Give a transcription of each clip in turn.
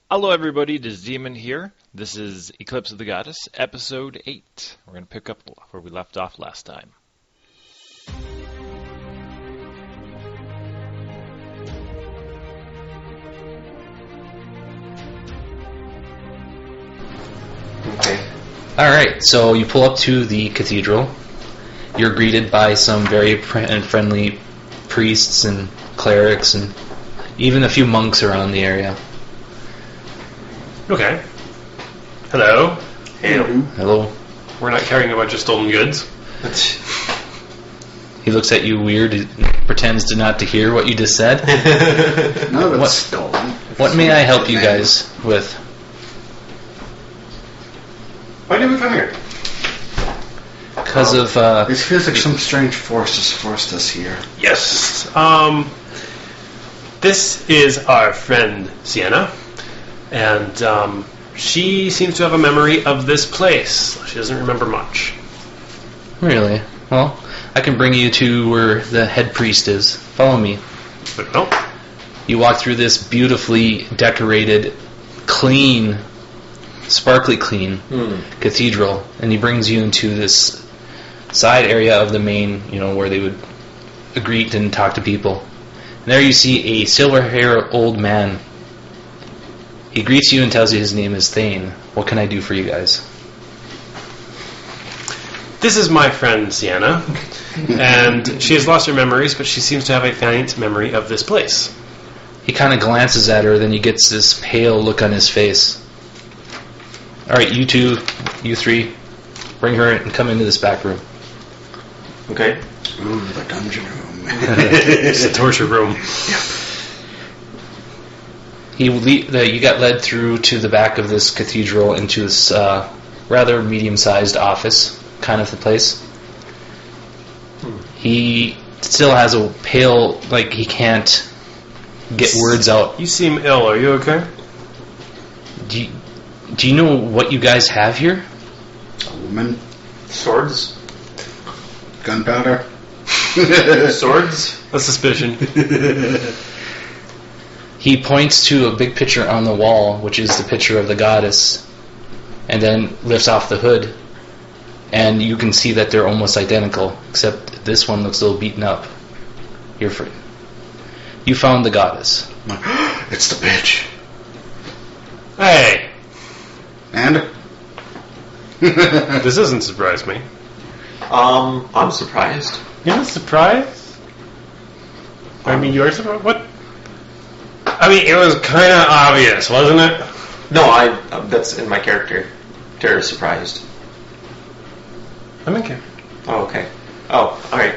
Hello everybody, it is Demon here. This is Eclipse of the Goddess, episode 8. We're going to pick up where we left off last time. Okay. Alright, so you pull up to the cathedral. You're greeted by some very friendly priests and clerics and even a few monks around the area. Okay. Hello. Hello. Hello. We're not carrying a bunch of stolen goods. He looks at you weird, pretends to not to hear what you just said. None of it's stolen. What may I help you guys with? Why did we come here? Because of, It feels like some strange force has forced us here. Yes. This is our friend, Sienna. And, she seems to have a memory of this place. She doesn't remember much. Really? Well, I can bring you to where the head priest is. Follow me. But no. You walk through this beautifully decorated, clean, sparkly clean cathedral, and he brings you into this side area of the main, where they would greet and talk to people. And there you see a silver-haired old man. He greets you and tells you his name is Thane. What can I do for you guys? This is my friend, Sienna. And she has lost her memories, but she seems to have a faint memory of this place. He kind of glances at her, then he gets this pale look on his face. Alright, you two, you three, bring her and come into this back room. Okay. Ooh, the dungeon room. It's a torture room. Yep. You got led through to the back of this cathedral into this rather medium-sized office kind of the place. He still has a pale, like he can't get words out. You seem ill. Are you okay? Do you know what you guys have here? A woman. Swords? Gunpowder. Swords? A suspicion. He points to a big picture on the wall, which is the picture of the goddess, and then lifts off the hood, and you can see that they're almost identical, except this one looks a little beaten up. You're free. You found the goddess. It's the bitch. Hey! And? This doesn't surprise me. I'm surprised. You're not surprised? I mean, you're surprised? What? I mean, it was kind of obvious, wasn't it? No, that's in my character. Terror surprised. I'm in care. Oh, okay. Oh, alright.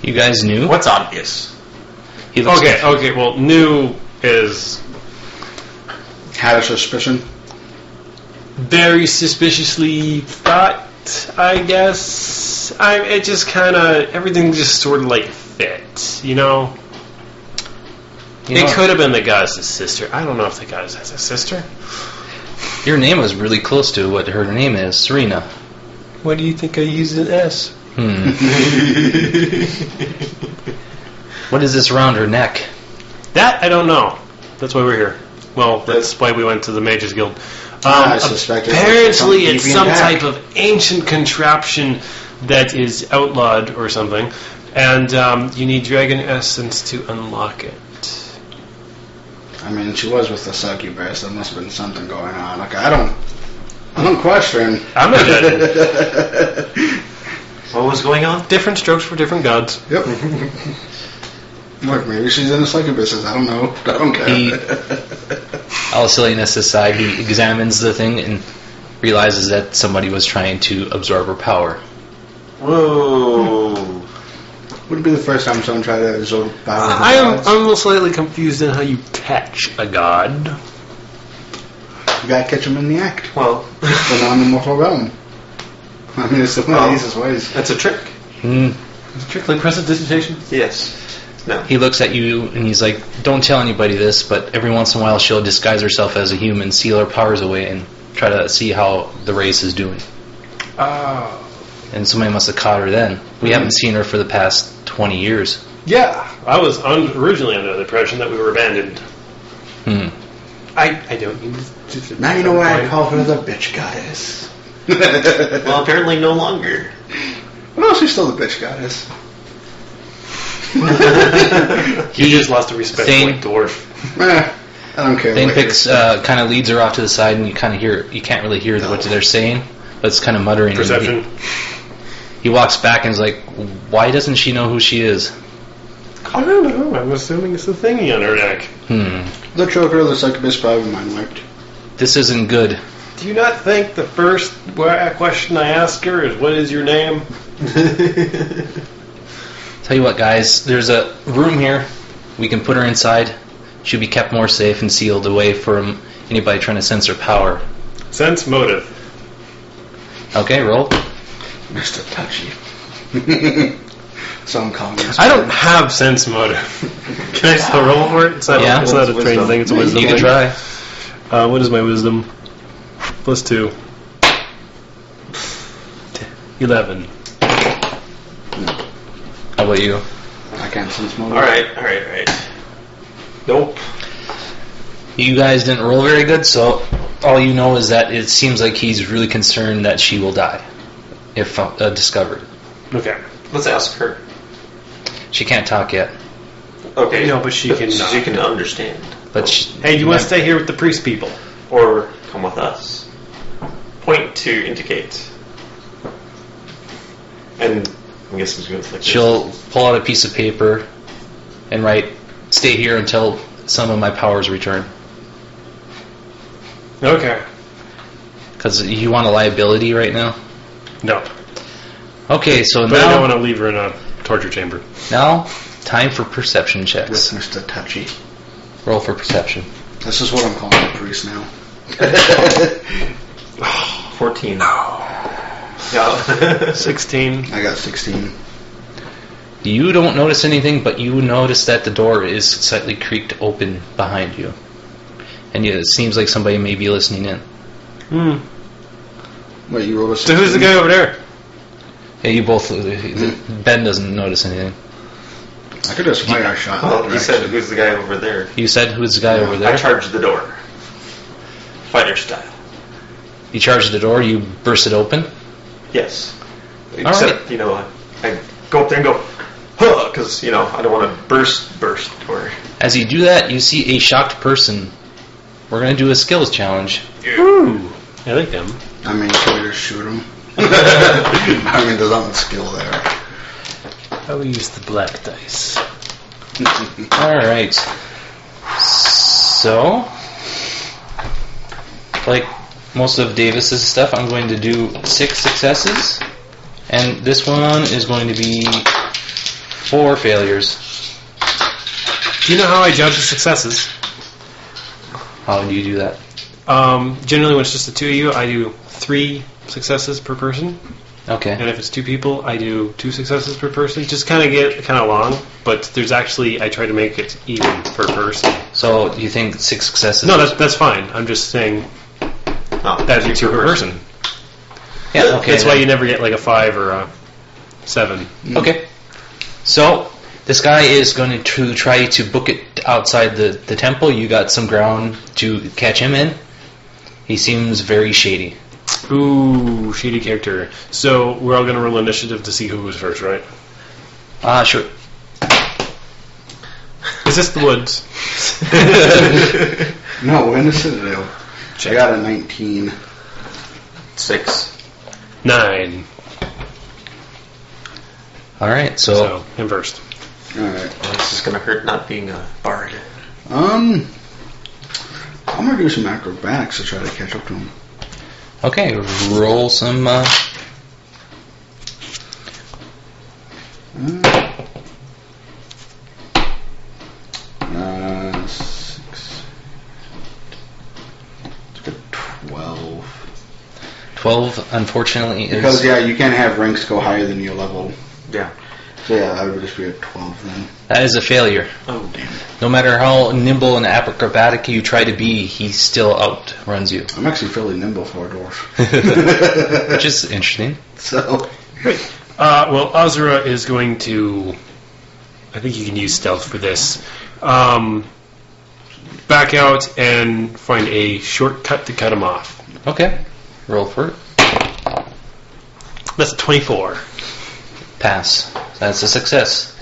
You guys knew? What's obvious? He looks Okay, well, new is Had a suspicion. very suspiciously thought, I guess. It just kind of, everything just sort of like fit, It could have been the goddess's sister. I don't know if the goddess has a sister. Your name was really close to what her name is, Serena. Why do you think I used an S? What is this around her neck? That I don't know. That's why we're here. Well, that's why we went to the Mages Guild. I suspected Apparently, it's some back. type of ancient contraption that is outlawed or something, and you need dragon essence to unlock it. I mean, she was with the succubus. There must have been something going on. Like, I don't question. I'm not judging. What was going on? Different strokes for different gods. Yep. Look, maybe she's in the succubuses. I don't know. I don't care. All silliness aside, he examines the thing and realizes that somebody was trying to absorb her power. Whoa. Wouldn't be the first time someone tried to absorb power. I'm slightly confused in how you catch a god. You gotta catch them in the act. Well, The non-immortal realm. I mean, it's one of the easiest ways. that's a trick. Strictly prestidigitation? Yes. No. He looks at you and he's like, don't tell anybody this, but every once in a while she'll disguise herself as a human, seal her powers away, and try to see how the race is doing. Oh. And somebody must have caught her then. We haven't seen her for the past 20 years. Yeah, I was originally under the impression that we were abandoned. I don't use... Now you know why I call her the bitch goddess. Well, apparently no longer. Well, she's still the bitch goddess. He just lost a respect for Thane- like dwarf. I don't care. Thane what picks, you're- kind of leads her off to the side, and you kind of hear, you can't really hear what they're saying, but it's kind of muttering. Perception. He walks back and is like, why doesn't she know who she is? I don't know. I'm assuming it's the thingy on her neck. The choker of the succubus probably mind wiped. This isn't good. Do you not think the first question I ask her is, what is your name? Tell you what, guys, there's a room here. We can put her inside. She'll be kept more safe and sealed away from anybody trying to sense her power. Sense motive. Okay, roll. Mr. Touchy. Some comments. I don't have sense motive. Can I still roll for it? It's not, Yeah. it's not a trained thing, it's a wisdom You can thing. try. What is my wisdom? +2. 11. How about you? I can't sense more. Alright. Nope. You guys didn't roll very good, so all you know is that it seems like he's really concerned that she will die if discovered. Okay. Let's ask her. She can't talk yet, Okay. No, but she can not. She can understand. but she, Hey, do you want to stay here with the priest people? Or come with us. Point to indicate. And I guess it's going to flick. she'll pull out a piece of paper and write, "Stay here until some of my powers return." Okay. Because you want a liability right now. No. Okay, so But I don't now, want to leave her in a torture chamber. now time for perception With checks. Mr. Touchy. Roll for perception. This is what I'm calling the priest now. 14. Yeah. 16. I got 16. You don't notice anything, but you notice that the door is slightly creaked open behind you. And it seems like somebody may be listening in. Wait, you rolled a 16? So who's the guy over there? Yeah, you both... Ben doesn't notice anything. I could just fire a shot. Well, he said, who's the guy over there? You said, who's the guy over I there? charged the door. Fighter style. You charge the door, you burst it open. Yes. All Except, I go up there and go, huh, because, I don't want to burst door. As you do that, you see a shocked person. We're going to do a skills challenge. Ooh. I like them. I mean, can we just shoot him? I mean, there's not skill there. I will use the black dice. Alright. So, like most of Davis's stuff, I'm going to do 6 successes. And this one is going to be 4 failures. Do you know how I judge the successes? How do you do that? Generally, when it's just the two of you, I do 3 successes per person. Okay. And if it's 2 people, I do 2 successes per person. Just kind of get kind of long, but there's actually, I try to make it even per person. So, you think 6 successes? No, that's fine. I'm just saying that'd be 2 per person. Yeah, okay. That's why you never get like a 5 or a 7. Okay. So, this guy is going to try to book it outside the temple. You got some ground to catch him in. He seems very shady. Ooh, shady character. So we're all going to roll initiative to see who was first, right? Sure. Is this the woods? No, we're in the Citadel. I got a 19. 6. 9. Alright, So, him first. Alright. Well, this is going to hurt not being a bard. I'm gonna do some acrobatics to try to catch up to him. okay, roll some... 6. It's a 12. 12, unfortunately, is... Because, yeah, you can't have ranks go higher than your level. Yeah. So, yeah, that would just be a 12 then. That is a failure. Oh, damn. No matter how nimble and acrobatic you try to be, he still outruns you. I'm actually fairly nimble for a dwarf. Which is interesting. So, Well, Azura is going to... I think you can use stealth for this. back out and find a shortcut to cut him off. Okay. Roll for it. That's a 24. Pass. That's a success.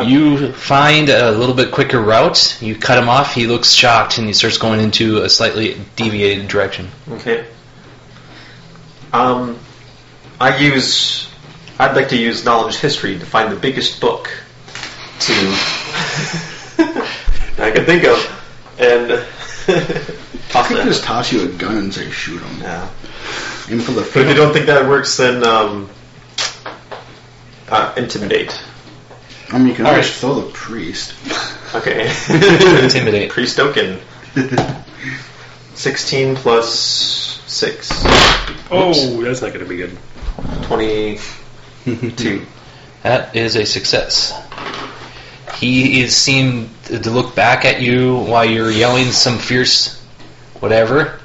You find a little bit quicker route. You cut him off. He looks shocked, and he starts going into a slightly deviated direction. Okay. I'd like to use knowledge history to find the biggest book I can think of, and I could just toss you a gun and say shoot him. Yeah. Aim for the But field. if you don't think that works, then intimidate. I mean, you can All always right. throw the priest. Okay. Intimidate. Priest token. 16 plus 6. Oh, that's not going to be good. 22. That is a success. He seemed to look back at you while you're yelling some fierce whatever,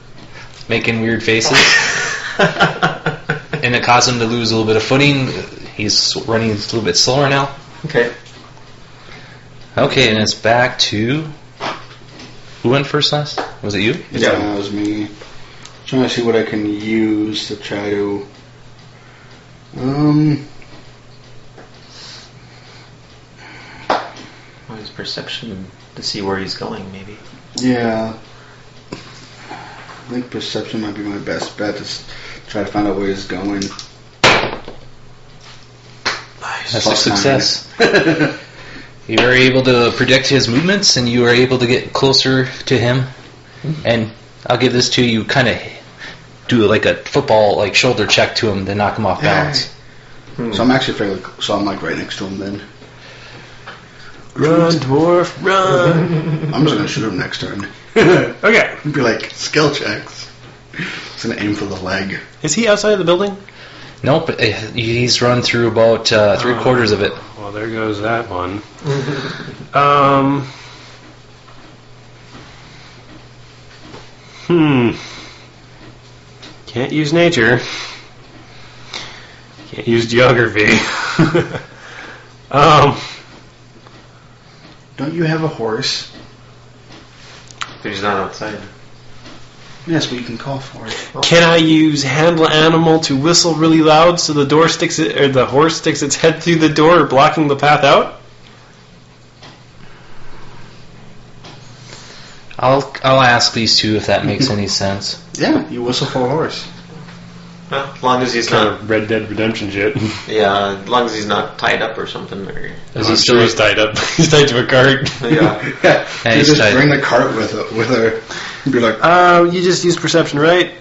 making weird faces. And it caused him to lose a little bit of footing. He's running a little bit slower now. Okay. Okay, and it's back to... Who went first last? Was it you? Yeah. That was me. Trying to see what I can use to try to... His perception to see where he's going, maybe. Yeah. I think perception might be my best bet to try to find out where he's going. That's a success. You were able to predict his movements, and you were able to get closer to him. And I'll give this to you. Kind of do like a football like shoulder check to him to knock him off balance. So I'm actually fairly... So I'm like right next to him then. Run, dwarf, run! I'm just going to shoot him next turn. Okay. It'd be like skill checks. Just going to aim for the leg. Is he outside of the building? Nope, he's run through about 3/4 of it. Well, there goes that one. Can't use nature. Can't use geography. Don't you have a horse? But he's not outside. Yes, but you can call for it. Can I use handle animal to whistle really loud so the door sticks it, or the horse sticks its head through the door, blocking the path out? I'll ask these two if that makes any sense. Yeah, you whistle for a horse. Well, as long as he's Kind not, of Red Dead Redemption shit. yeah, as long as he's not tied up or something. Or, Is I'm he sure he's tied up. He's tied to a cart. yeah. Yeah, you he's just tight. bring the cart with her. And be like, You just used perception, right?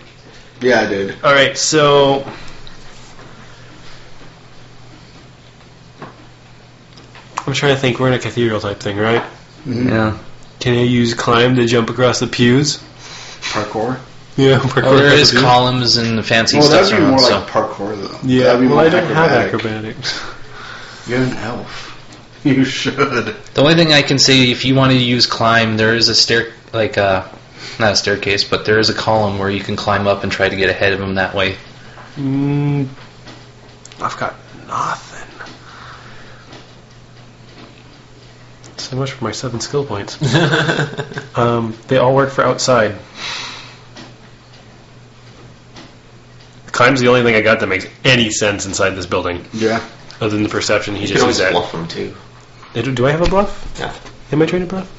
yeah, I did. Alright, so... I'm trying to think, we're in a cathedral type thing, right? Mm-hmm. Yeah. Can I use climb to jump across the pews? Parkour. Yeah, Oh, there is columns and fancy Well, stuff that'd be around. more So like parkour, though. Yeah, That'd be well, more I don't have acrobatic. acrobatics. You're an elf. You should. the only thing I can say, if you wanted to use climb, there is a not a staircase, but there is a column where you can climb up and try to get ahead of him that way. I've got nothing. So much for my 7 skill points. They all work for outside. Climb's the only thing I got that makes any sense inside this building. Yeah. Other than the perception, he You just can used always that. bluff him, too. Do I have a bluff? Yeah. Am I trained to bluff?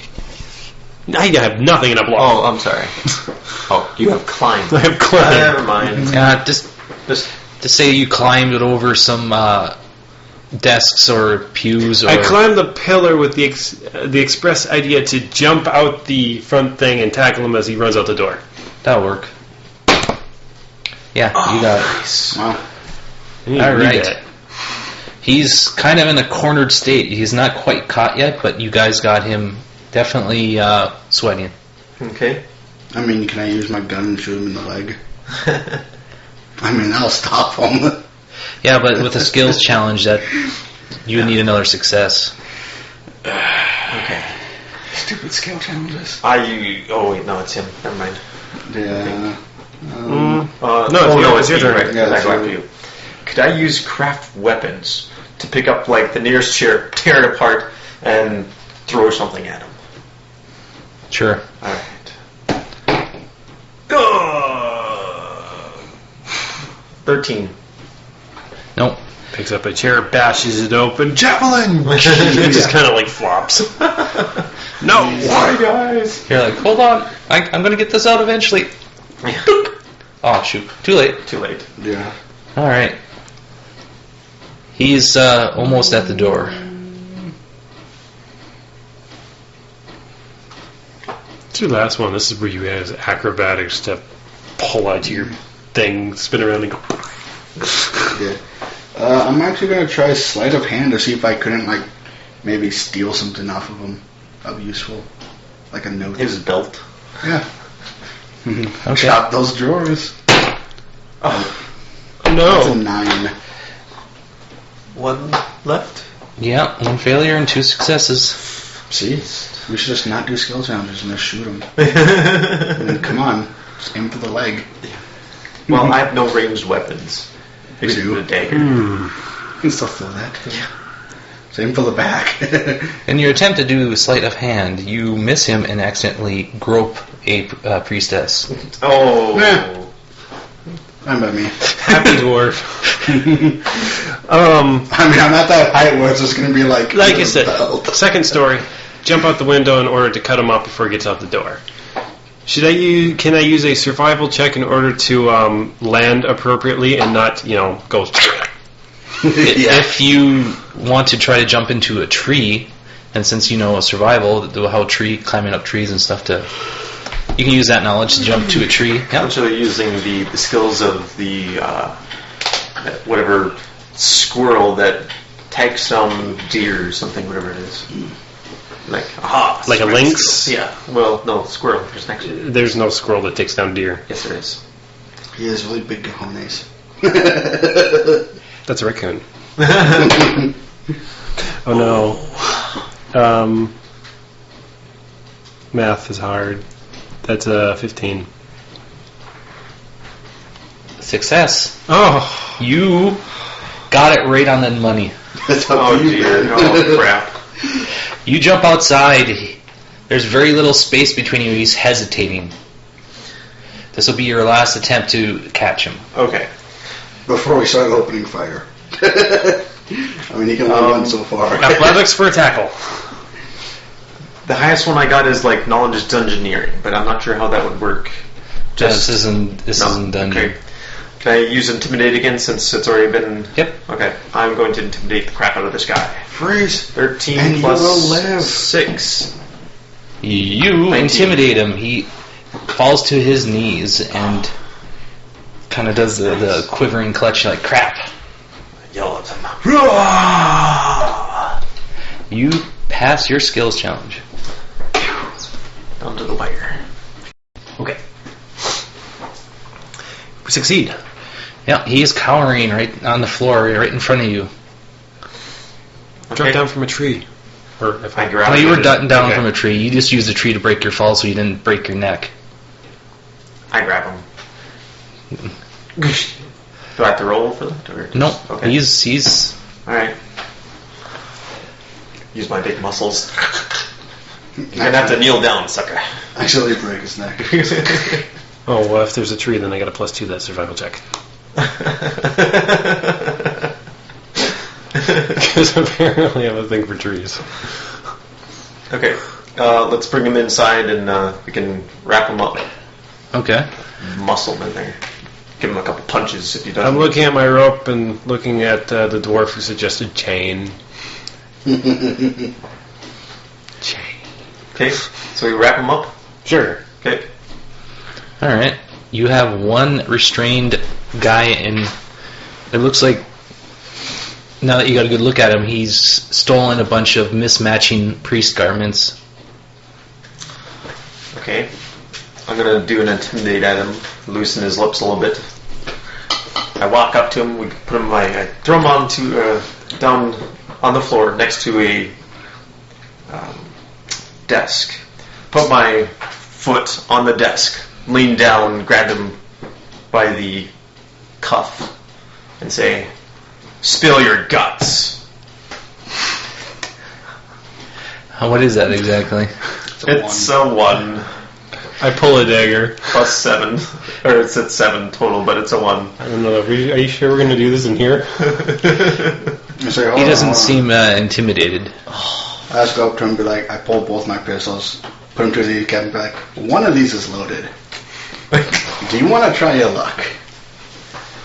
I have nothing in a bluff. Oh, I'm sorry. Oh, you have climbed. I have climb. Never mind. Just Just to say you climbed it over some desks or pews or... I climbed the pillar with the express idea to jump out the front thing and tackle him as he runs out the door. That'll work. Yeah, you got it. nice. Wow. I need to All read right. that. He's kind of in a cornered state. He's not quite caught yet, but you guys got him definitely sweating. Okay. I mean, can I use my gun and shoot him in the leg? I mean, I'll stop him. Yeah, but with a skills challenge, that you would need another success. Okay. Stupid skill challenges. Oh wait, no, it's him. Never mind. Yeah. No, it's your turn. Right, Yeah, I that's go after right. you. Could I use craft weapons to pick up like the nearest chair, tear it apart, and throw something at him? Sure. Alright. 13. Nope. Picks up a chair, bashes it open. Javelin! It just kind of like flops. No! Why, guys? You're like, hold on. I'm going to get this out eventually. Oh, shoot. Too late. Too late. Yeah. All right. He's almost at the door. It's your last one. This is where you have acrobatics to pull out your thing, spin around, and go. Yeah. I'm actually gonna try sleight of hand to see if I couldn't like maybe steal something off of him of useful, like a note. His belt. Yeah. Okay. Chop those drawers. Oh. That's a No. 9. One left. Yeah, 1 failure and 2 successes. See, we should just not do skill challenges and just shoot him. I mean, come on, just aim for the leg. Well, I have no ranged weapons. We Except do. for the dagger. You can still feel that. Yeah. Same for the back. In your attempt to do sleight of hand, you miss him and accidentally grope a priestess. Oh. Yeah. Fine by me. Happy dwarf. I mean, I'm not that height where it's just going to be like Like I said, belt. second story. Jump out the window in order to cut him off before he gets out the door. Can I use a survival check in order to land appropriately and not, go... If you want to try to jump into a tree, and since you know survival, how climbing up trees and stuff you can use that knowledge to jump to a tree. Yeah. Essentially using the skills of the whatever squirrel that takes down deer or something, whatever it is. Like Like a lynx? Yeah. Well, no, squirrel. There's next. There's no squirrel that takes down deer. Yes, there is. He has really big cojones. That's a raccoon. Oh no. Math is hard. That's a 15. Success. Oh. You got it right on the money. That's how Oh you dear. burn. Oh crap. You jump outside. There's very little space between you. He's hesitating. This will be your last attempt to catch him. Okay. Before we start opening fire. I mean, he can only run so far. Athletics for a tackle. The highest one I got is like knowledge dungeoneering, but I'm not sure how that would work. This isn't done. Okay. Can I use intimidate again since it's already been? Yep. Okay. I'm going to intimidate the crap out of this guy. Freeze! 13 And you plus will live. 6. You 19. intimidate him. He falls to his knees and kind of does the quivering clutch like crap. Yell at him. You pass your skills challenge. Down to the wire. Okay. We succeed. Yeah, he is cowering right on the floor, right in front of you. Drop down from a tree. Or if I grab No, you were down Okay. from a tree. You just used the tree to break your fall, so you didn't break your neck. I grab him. Do I have to roll for that? Or Nope. Okay. He's Alright. Use my big muscles. You're gonna have to kneel down, sucker. Actually, break his neck. Oh, well, if there's a tree, then I got a +2 to that survival check. Because apparently I have a thing for trees. Okay. Let's bring him inside and we can wrap him up. okay. Muscle him in there. Give him a couple punches if he doesn't. I'm looking at my rope and looking at the dwarf who suggested chain. Chain. Okay. So we wrap him up? Sure. Okay. All right. You have one restrained guy in. It looks like. Now that you got a good look at him, he's stolen a bunch of mismatching priest garments. Okay. I'm gonna do an intimidate at him, loosen his lips a little bit. I walk up to him. We put him. I throw him onto down on the floor next to a desk. Put my foot on the desk. Lean down, grab him by the cuff, and say, "Spill your guts." What is that exactly? It's a 1. I pull a dagger. Plus 7. Or it's at 7 total, but it's a 1. I don't know. Are you sure we're going to do this in here? He doesn't seem intimidated. I just go up to him and be like, I pull both my pistols, put them to the kneecap and be like, one of these is loaded. Do you want to try your luck?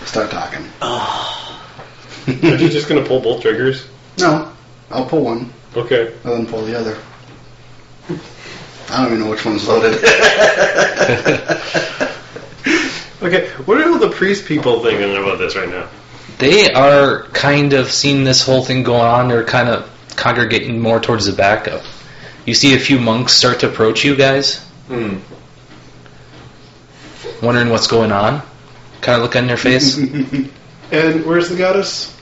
Start talking. Are you just going to pull both triggers? No, I'll pull one. Okay. And then pull the other. I don't even know which one's loaded. Okay, what are all the priest people thinking about this right now? They are kind of seeing this whole thing going on. They're kind of congregating more towards the back. You see a few monks start to approach you guys. Wondering what's going on. Kind of look on their face. And where's the goddess?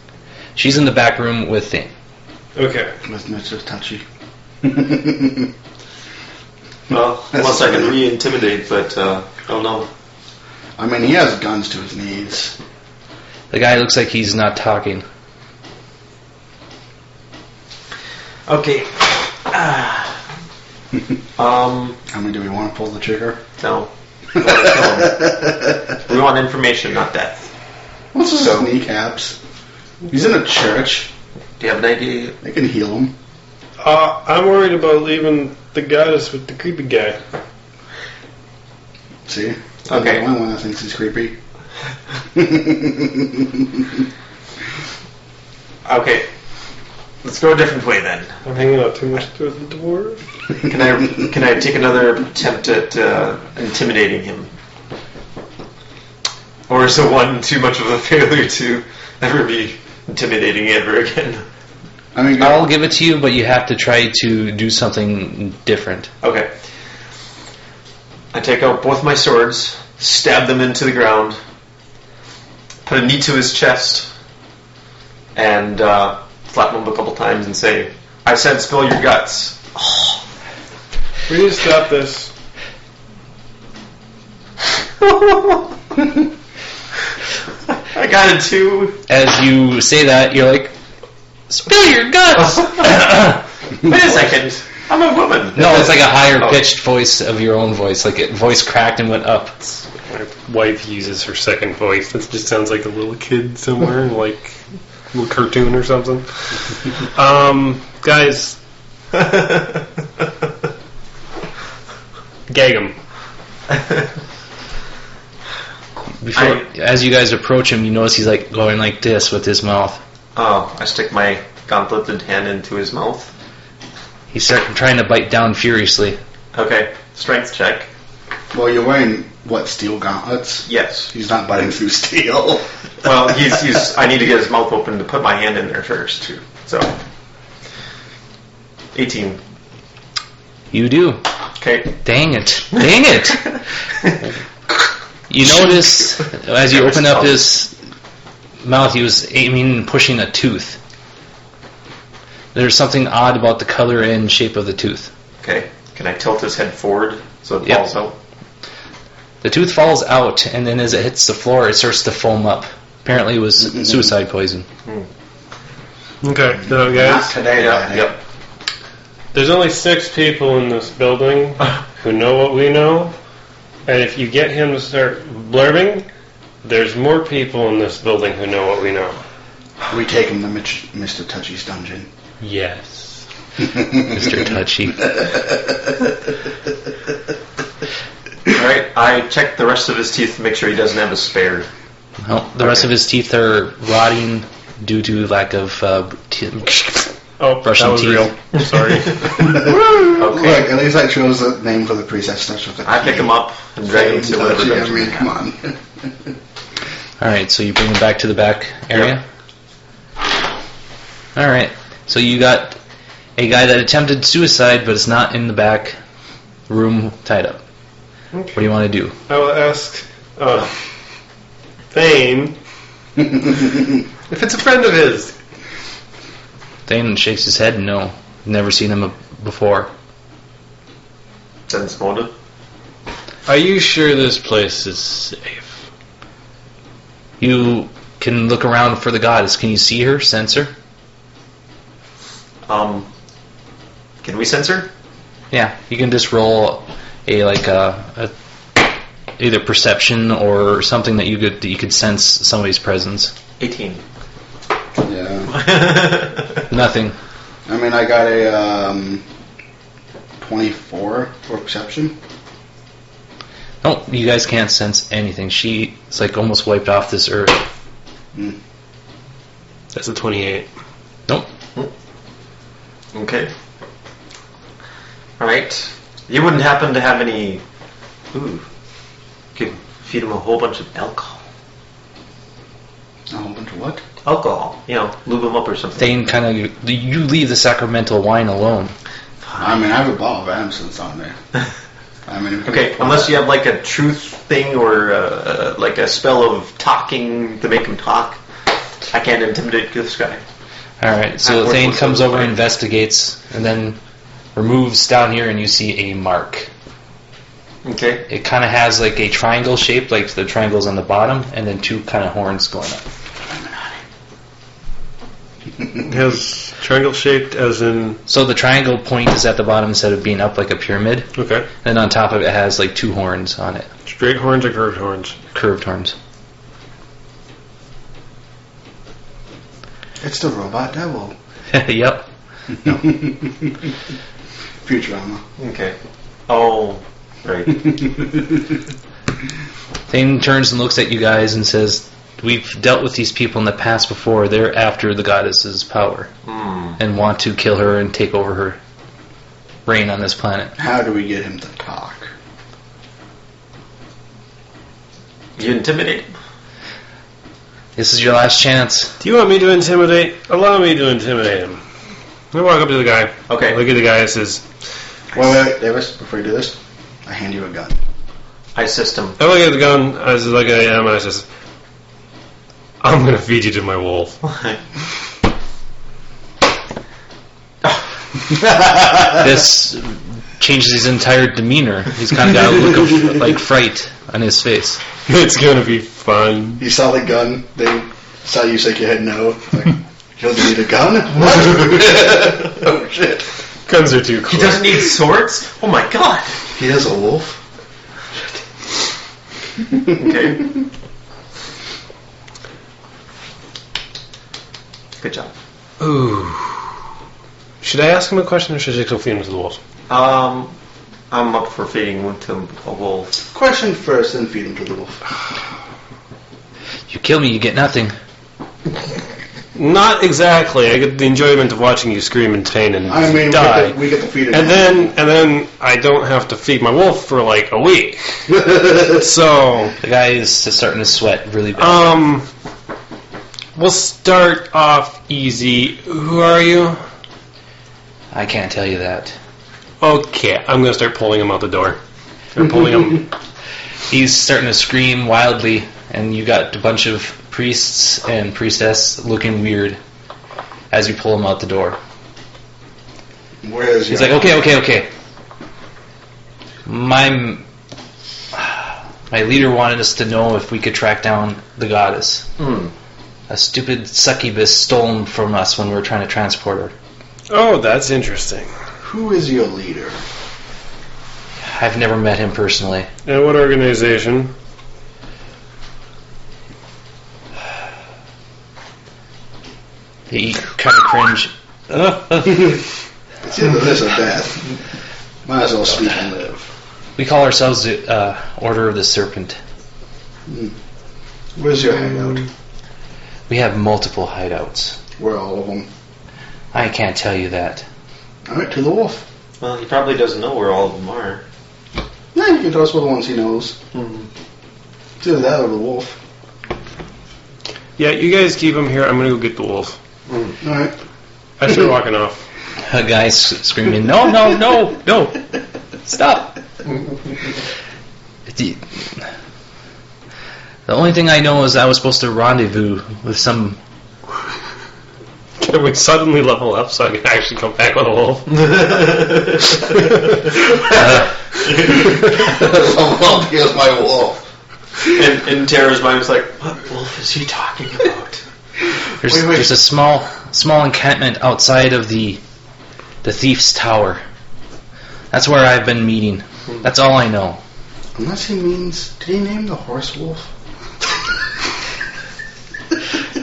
She's in the back room with Thane. Okay. That's Mr. Touchy. Well, unless I can re-intimidate, but I don't know. I mean, he has guns to his knees. The guy looks like he's not talking. Okay. How many do we want to pull the trigger? No. We want information, not death. What's his kneecaps? He's in a church. Do you have an idea? They can heal him. I'm worried about leaving the goddess with the creepy guy. See? Okay. I'm the only one that thinks he's creepy. Okay. Let's go a different way then. I'm hanging out too much to the dwarf. Can I take another attempt at intimidating him? Or is the 1 too much of a failure to ever be intimidating ever again? I mean, I'll give it to you, but you have to try to do something different. Okay. I take out both my swords, stab them into the ground, put a knee to his chest, and slap him a couple times and say, I said spill your guts. We need to stop this. I got it too. As you say that, you're like, spill your guts! Wait a second. I'm a woman. No, it's like a higher pitched voice of your own voice. Like a voice cracked and went up. My wife uses her second voice. That just sounds like a little kid somewhere, like a little cartoon or something. Guys, gag him. As you guys approach him, you notice he's like going like this with his mouth. Oh, I stick my gauntleted hand into his mouth. He's trying to bite down furiously. Okay, strength check. well, you're wearing, what, steel gauntlets? Yes. He's not biting through steel. Well, he's. I need to get his mouth open to put my hand in there first, too. So, 18. You do. Okay. Dang it. Dang it. You notice, as you open up his mouth, he was aiming and pushing a tooth. There's something odd about the color and shape of the tooth. Okay. Can I tilt his head forward so it falls out? The tooth falls out, and then as it hits the floor, it starts to foam up. Apparently it was suicide poison. Okay, so Not guys, today, Daddy. Yep. there's only 6 people in this building who know what we know, and if you get him to start blurbing, there's more people in this building who know what we know. We take him to Mr. Touchy's dungeon. Yes. Mr. Touchy. Alright, I check the rest of his teeth to make sure he doesn't have a spare. Well, the rest of his teeth are rotting due to lack of Oh, brushing that was teeth. real. Sorry. Okay. Look, at least I chose the name for the priest that starts with a I pick him up and drag him to whatever Touchy, I dungeon. mean, come on. Alright, so you bring him back to the back area? Alright, so you got a guy that attempted suicide, but is not in the back room tied up. What do you want to do? I will ask Thane if it's a friend of his. Thane shakes his head, no. Never seen him before. Sense motive. Are you sure this place is safe? You can look around for the goddess. Can you see her? Sense her? Can we sense her? Yeah, you can just roll a either perception or something that you could sense somebody's presence. 18. Yeah. Nothing. I mean, I got a 24 for perception. No, you guys can't sense anything. She's like almost wiped off this earth. Mm. That's a 28. Nope. Okay. Alright. You wouldn't happen to have any... Ooh. You could feed him a whole bunch of alcohol. A whole bunch of what? Alcohol. You know, lube him up or something. Thane kind of... You leave the sacramental wine alone. I mean, I have a bottle of absinthe on there. I mean, Okay, unless you have like a truth thing or like a spell of talking to make him talk. I can't intimidate this guy. Alright, so Worthless Thane comes over, fine. investigates, and then removes down here, and you see a mark. Okay. It kind of has like a triangle shape, like the triangle's on the bottom, and then two kind of horns going up. It has triangle shaped as in... So the triangle point is at the bottom instead of being up like a pyramid. Okay. And on top of it has like two horns on it. Straight horns or curved horns? Curved horns. It's the robot devil. Yep. Futurama. Okay. Oh, right. Thane turns and looks at you guys and says, "We've dealt with these people in the past before. They're after the goddess's power and want to kill her and take over her reign on this planet." How do we get him to talk? You intimidate him. This is your last chance. Do you want me to intimidate? Allow me to intimidate him. I walk up to the guy. Okay. Look at the guy and says... Wait, Davis, before you do this, I hand you a gun. I assist him. I look at the gun, I was like, I am, and I says, "I'm gonna feed you to my wolf." This changes his entire demeanor. He's kind of got a look of like fright on his face. It's gonna be fun. You saw the gun, they saw you shake your head no. It's like, he doesn't need a gun? What? Oh shit. Guns are too cool. He doesn't need swords? Oh my god. He is a wolf. Okay. Good job. Ooh. Should I ask him a question or should I just feed him to the wolves? I'm up for feeding one to a wolf. Question first, then feed him to the wolf. You kill me, you get nothing. Not exactly. I get the enjoyment of watching you scream in pain and I mean, die. we get to feed him. And then I don't have to feed my wolf for like a week. So The guy is starting to sweat really bad. we'll start off easy. Who are you? I can't tell you that. Okay, I'm gonna start pulling him out the door. Or pulling him. He's starting to scream wildly, and you got a bunch of priests and priestess looking weird as you pull him out the door. Where is He's your... like, okay. My leader wanted us to know if we could track down the goddess. A stupid succubus stole him from us when we were trying to transport her. Oh, that's interesting. Who is your leader? I've never met him personally. And what organization? He kind of cringe. It's either this or death. Might as well speak and live. We call ourselves the Order of the Serpent. Where's your hideout? We have multiple hideouts. Where are all of them? I can't tell you that. Alright, to the wolf. Well, he probably doesn't know where all of them are. Yeah, you can tell us what the ones he knows. It's either that or the wolf. Yeah, you guys keep him here. I'm gonna go get the wolf. Alright. I start walking off. A guy's screaming, no, stop. The only thing I know is I was supposed to rendezvous with some... Can we suddenly level up so I can actually come back with a wolf? Here's my wolf. And Tara's mind was like, what wolf is he talking about? There's a small encampment outside of the thief's tower. That's where I've been meeting. That's all I know. Unless he means, did he name the horse wolf?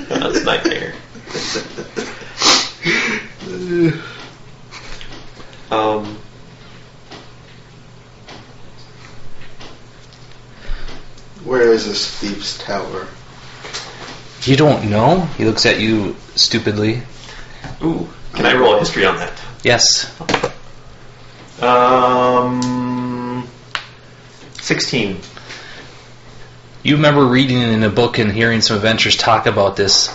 That's a nightmare. Where is this thief's tower? You don't know? He looks at you stupidly. Ooh, can I roll a history on that? Yes. 16. You remember reading in a book and hearing some adventurers talk about this.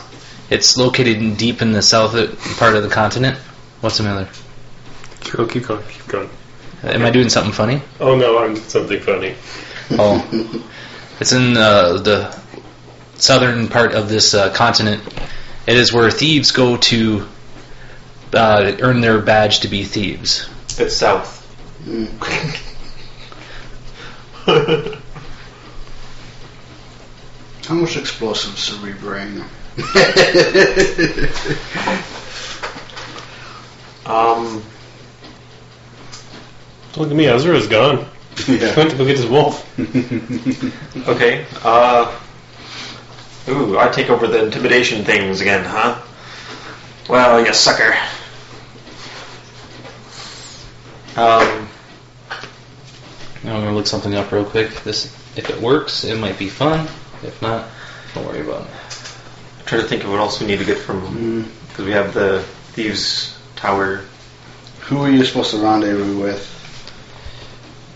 It's located deep in the south part of the continent. What's the matter? Keep going. Am I doing something funny? Oh no, I'm something funny. Oh. It's in the southern part of this continent. It is where thieves go to earn their badge to be thieves. It's south. How much explosives are we bringing? Look at me, Ezra's gone. Yeah. Went to go get his wolf. Okay. Ooh, I take over the intimidation things again, huh? Well, you sucker. I'm gonna look something up real quick. If it works, it might be fun. If not, don't worry about it. I'm trying to think of what else we need to get from... Because we have the Thieves' Tower. Who are you supposed to rendezvous with?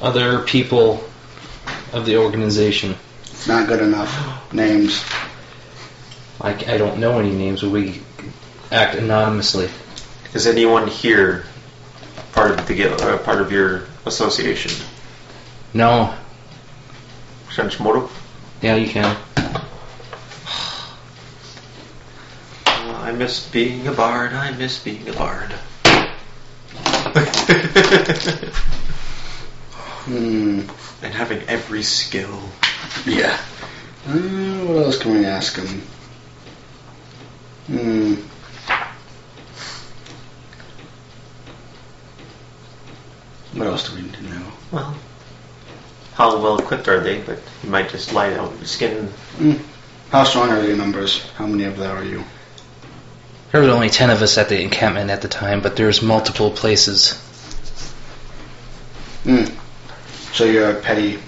Other people of the organization. Not good enough. Names. I don't know any names, but we act anonymously. Is anyone here part of your association? No. French motive? Yeah, you can. I miss being a bard. I miss being a bard. And having every skill. Yeah. What else can we ask him? What else do we need to know? Well, how well equipped are they? But you might just lie out your skin. How strong are your numbers? How many of them are you? There were only 10 of us at the encampment at the time, but there's multiple places. So you're a petty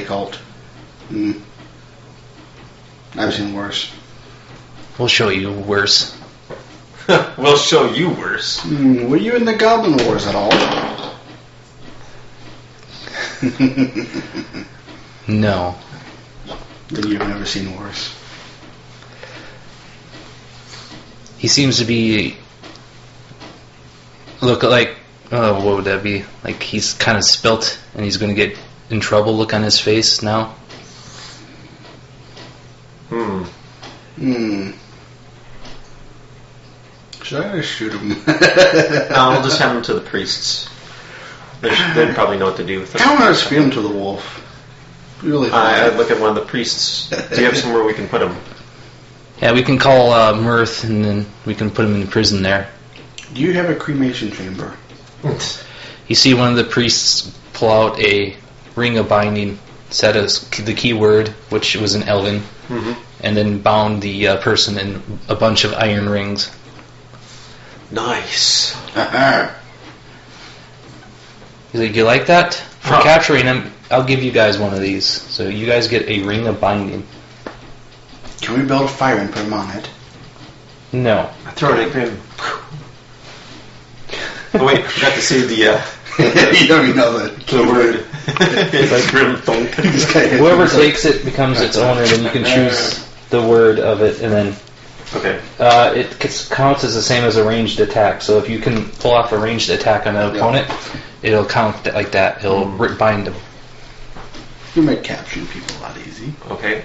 cult. I've seen worse. We'll show you worse. We'll show you worse. Were you in the Goblin Wars at all? No. Then you've never seen worse. He seems to be... Look like... Oh, what would that be? Like he's kind of spilt and he's going to get in trouble. Look on his face now. Should I just shoot him? No, we'll just hand them to the priests. They'd probably know what to do with them. I want to just feed him to the wolf. Really I look at one of the priests. Do you have somewhere we can put him? Yeah, we can call Mirth and then we can put him in prison there. Do you have a cremation chamber? You see one of the priests pull out a ring of binding, said the key word, which was an Elven, and then bound the person in a bunch of iron rings. Nice. He's like, you like that? For capturing him, I'll give you guys one of these. So you guys get a ring of binding. Can we build a fire and put him on it? No. I throw it at him. Oh wait, I forgot to say the You don't even know the word. It's like grim thunk. Whoever takes it becomes its owner, then you can choose the word of it, and then Okay. it counts as the same as a ranged attack. So if you can pull off a ranged attack on an opponent, it'll count like that. It'll bind them. You make capturing people a lot easy. Okay.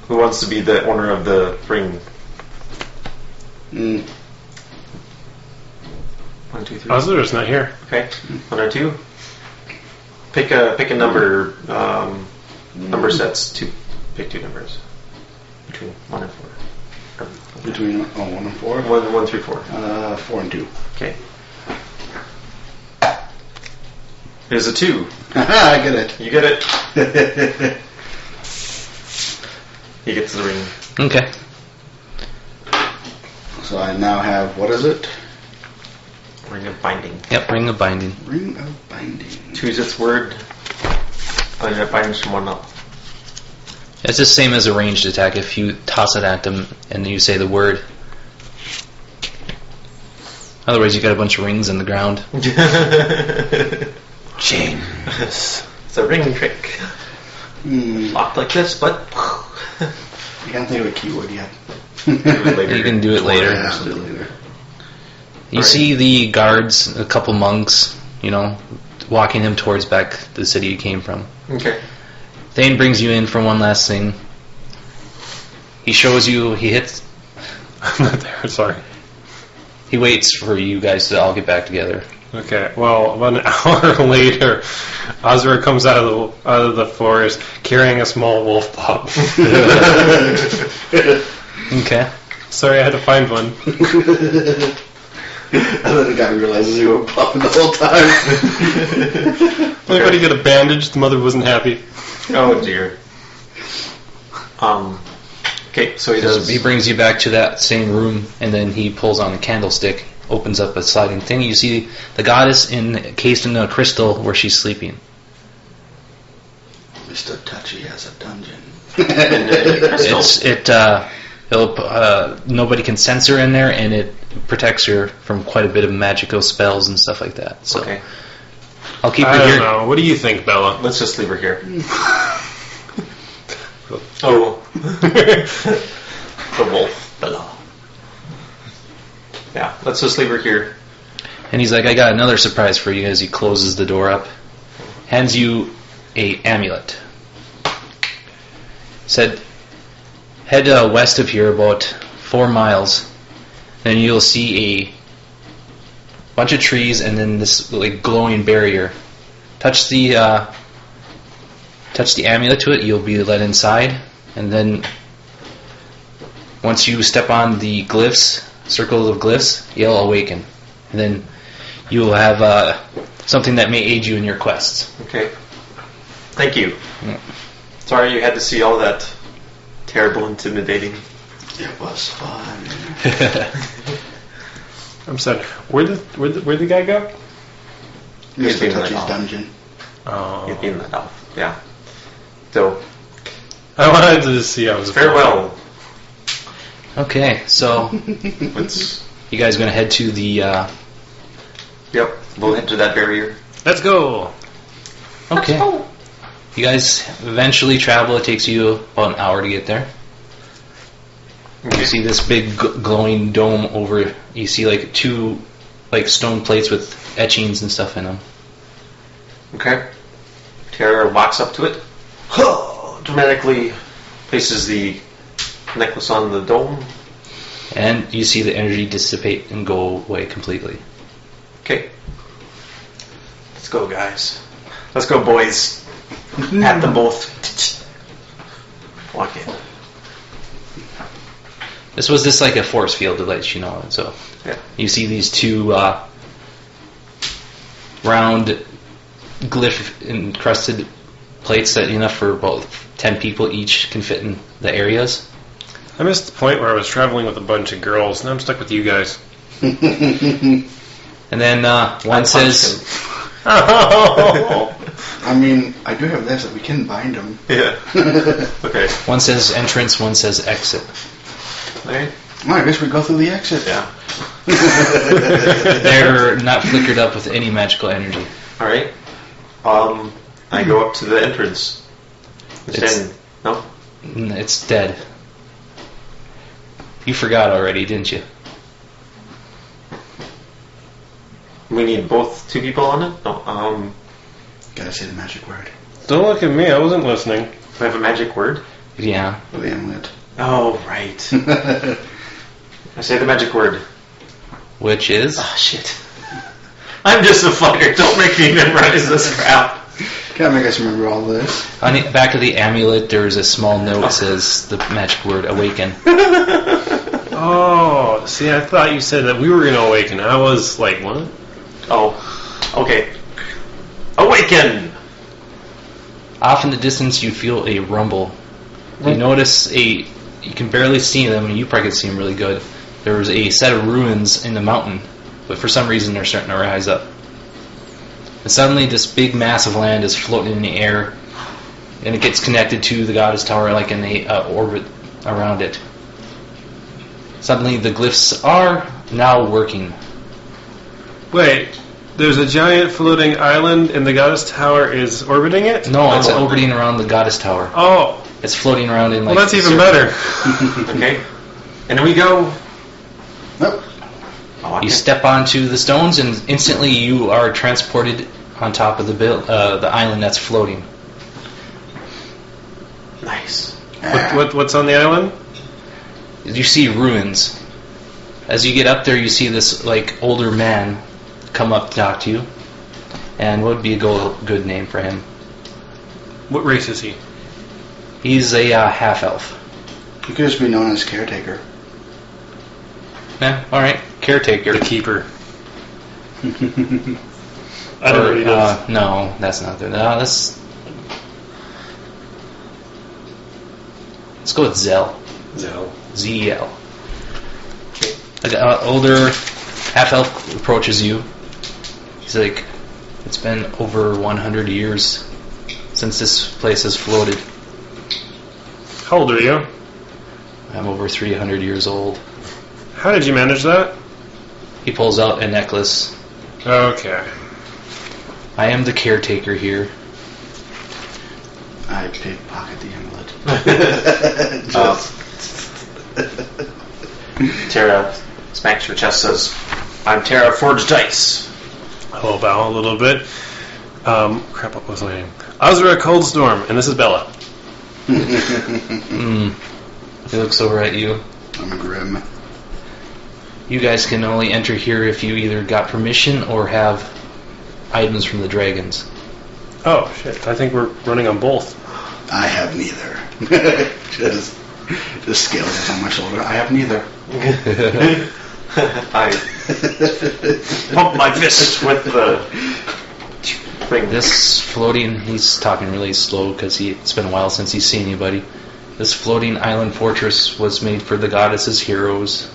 Who wants to be the owner of the ring? 1, 2, 3. Osler's not here. Okay. 1 or 2. Pick a number. Number sets. Pick 2 numbers between 1 and 4. Between 1 and 4? 1 through 4. 4 and 2. Okay. Here's a 2. I get it. You get it. He gets the ring. Okay. So I now have, what is it? Ring of binding. Yep, Ring of Binding. Ring of Binding. Choose its word. And it binds someone up. It's the same as a ranged attack. If you toss it at them and you say the word. Otherwise, you got a bunch of rings in the ground. Chain. It's a ring trick. Locked like this, but I can't think of a keyword yet. You can do it later. Yeah, I'll do it later. You see the guards, a couple monks, walking him towards back the city you came from. okay. Thane brings you in for one last thing. He shows you, he hits, I'm not there. Sorry. he waits for you guys to all get back together. Okay. Well, about an hour later, Ozra comes out of the forest carrying a small wolf pup. Okay. Sorry, I had to find one. And then the guy realizes you were popping the whole time. Everybody got a bandage. The mother wasn't happy. Oh dear. Okay, so he does. He brings you back to that same room, and then he pulls on a candlestick, opens up a sliding thing. You see the goddess encased in a crystal where she's sleeping. Mr. Touchy has a dungeon. Nobody can sense her in there, and it protects her from quite a bit of magical spells and stuff like that. So Okay. I'll keep I her don't here. know. What do you think, Bella? Let's just leave her here. Oh. The wolf. Bella. Yeah, let's just leave her here. And he's like, I got another surprise for you as he closes the door up. Hands you a amulet. Said, head west of here about 4 miles. Then you'll see a bunch of trees and then this like glowing barrier. Touch the amulet to it, you'll be led inside. And then once you step on the glyphs, circle of glyphs, you'll awaken. And then you will have something that may aid you in your quests. Okay. Thank you. Yeah. Sorry you had to see all that terrible, intimidating. It was fun. I'm sad. Where'd the guy go? He's Mr. being Touchy's let off. dungeon. Oh. You've been let off. Yeah. So, I wanted to see how it was. farewell. Okay, so Let's. you guys going to head to the... Yep. We'll head to that barrier. Let's go. Okay. You guys eventually travel. It takes you about an hour to get there. You see this big glowing dome over. You see like 2 like stone plates with etchings and stuff in them. Okay. Terra walks up to it. Dramatically places the necklace on the dome. And you see the energy dissipate and go away completely. Okay. Let's go, guys. Let's go, boys. At them both. Walk in. This was just like a force field to let you know. So Yeah. you see these 2 round glyph encrusted plates that enough for about 10 people each can fit in the areas. I missed the point where I was traveling with a bunch of girls. Now I'm stuck with you guys. And then one says, I mean, I do have this that we can bind them. Yeah. Okay. one says entrance, one says exit. Alright. Well, I guess we go through the exit. Yeah. They're not flickered up with any magical energy. Alright. I go up to the entrance. It's- No? It's dead. You forgot already, didn't you? We need both 2 people on it? No. Gotta say the magic word. Don't look at me. I wasn't listening. We have a magic word? Yeah. For the amulet. Oh, right. I say the magic word. Which is? Oh, shit. I'm just a fucker. Don't make me memorize this crap. Can't make us remember all this. On the back of the amulet, there's a small note that says the magic word awaken. Oh, see, I thought you said that we were going to awaken. I was like, what? Oh, okay. Awake! Awaken! Off in the distance, you feel a rumble. You notice you can barely see them, and you probably can see them really good. There was a set of ruins in the mountain, but for some reason they're starting to rise up. And suddenly this big mass of land is floating in the air, and it gets connected to the Goddess Tower like in a orbit around it. Suddenly the glyphs are now working. Wait, there's a giant floating island and the Goddess Tower is orbiting it? No, it's orbiting around the Goddess Tower. Oh. It's floating around in like... Well, that's even circle. better. Okay. And then we go... Nope. Oh, You step onto the stones and instantly you are transported on top of the island that's floating. Nice. What's on the island? You see ruins. As you get up there, you see this like older man come up to talk to you. And what would be a good name for him? What race is he? He's a half-elf. You could just be known as caretaker. Yeah, alright. Caretaker. The keeper. I don't Or, really know. no, that's not there. No, let's go with Zell. Zell. Z-E-L. An older half-elf approaches you. He's like, it's been over 100 years since this place has floated. How old are you? I'm over 300 years old. How did you manage that? He pulls out a necklace. Okay. I am the caretaker here. I pickpocket the amulet. Tara smacks your chest, says, I'm Tara Forged Dice. I'll bow a little bit. Crap, what was my name? Azra Coldstorm, and this is Bella. He looks over at you. I'm grim. You guys can only enter here if you either got permission or have items from the dragons. Oh, shit. I think we're running on both. I have neither. just scales is on my shoulder. I have neither. I pump my fist with the thing. This floating, he's talking really slow because it's been a while since he's seen anybody. This floating island fortress was made for the goddess's heroes.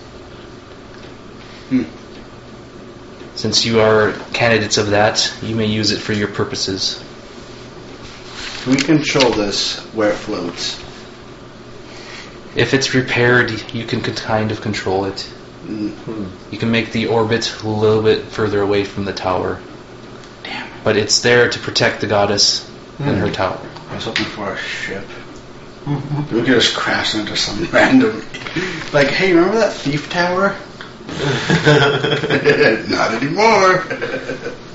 Since you are candidates of that, you may use it for your purposes. Can we control this where it floats? If it's repaired, you can kind of control it. You can make the orbit a little bit further away from the tower. Damn. But it's there to protect the goddess and her tower. I was hoping for a ship. We could just crash into some random... Like, hey, remember that thief tower? Not anymore.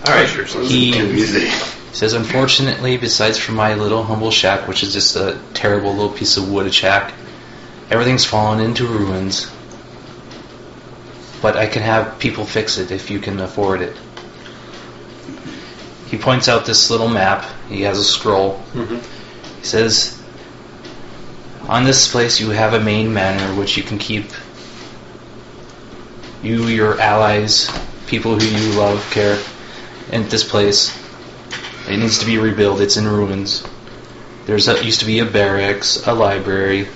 Alright, He Too easy. says, unfortunately, besides for my little humble shack, which is just a terrible little piece of wood shack, everything's fallen into ruins. But I can have people fix it if you can afford it. He points out this little map. He has a scroll. He says, on this place you have a main manor which you can keep you, your allies, people who you love, care, in this place. It needs to be rebuilt. It's in ruins. Used to be a barracks, a library.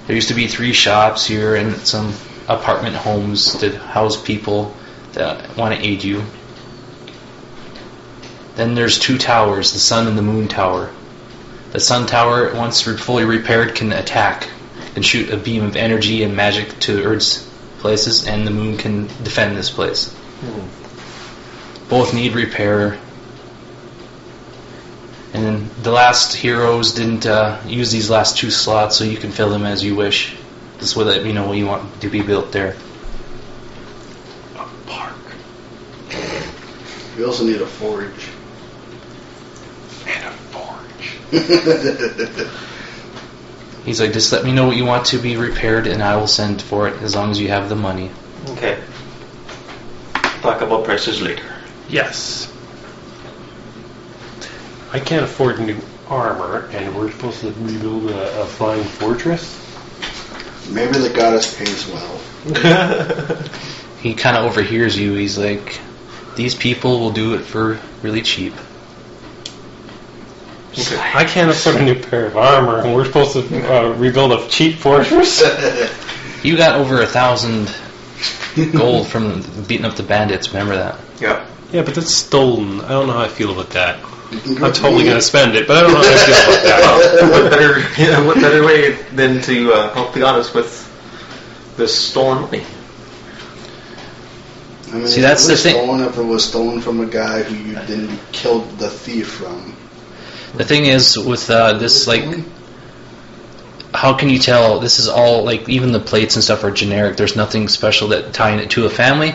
There used to be 3 shops here and some apartment homes that house people that want to aid you. Then there's 2 towers, the Sun and the Moon Tower. The Sun Tower, once fully repaired, can attack and shoot a beam of energy and magic to Earth's places, and the Moon can defend this place. Both need repair. And then the last heroes didn't use these last 2 slots, so you can fill them as you wish. Just so that you know what you want to be built there. A park. We also need a forge. And a forge. He's like, just let me know what you want to be repaired, and I will send for it as long as you have the money. Okay. Talk about prices later. Yes. I can't afford new armor, and we're supposed to rebuild a flying fortress? Maybe the goddess pays well. He kind of overhears you. He's like, these people will do it for really cheap. Okay. I can't afford a new pair of armor, and we're supposed to rebuild a cheap fortress. You got over 1,000 gold from beating up the bandits. Remember that? Yeah. Yeah, but that's stolen. I don't know how I feel about that. I'm totally going to spend it, but I don't know how I feel about that. What better way than to help the goddess with this stolen money? I mean, See, that's the thing. Stolen if it was stolen from a guy who you then killed the thief from. The thing is, with this, like, how can you tell? This is all, like, even the plates and stuff are generic. There's nothing special that tying it to a family.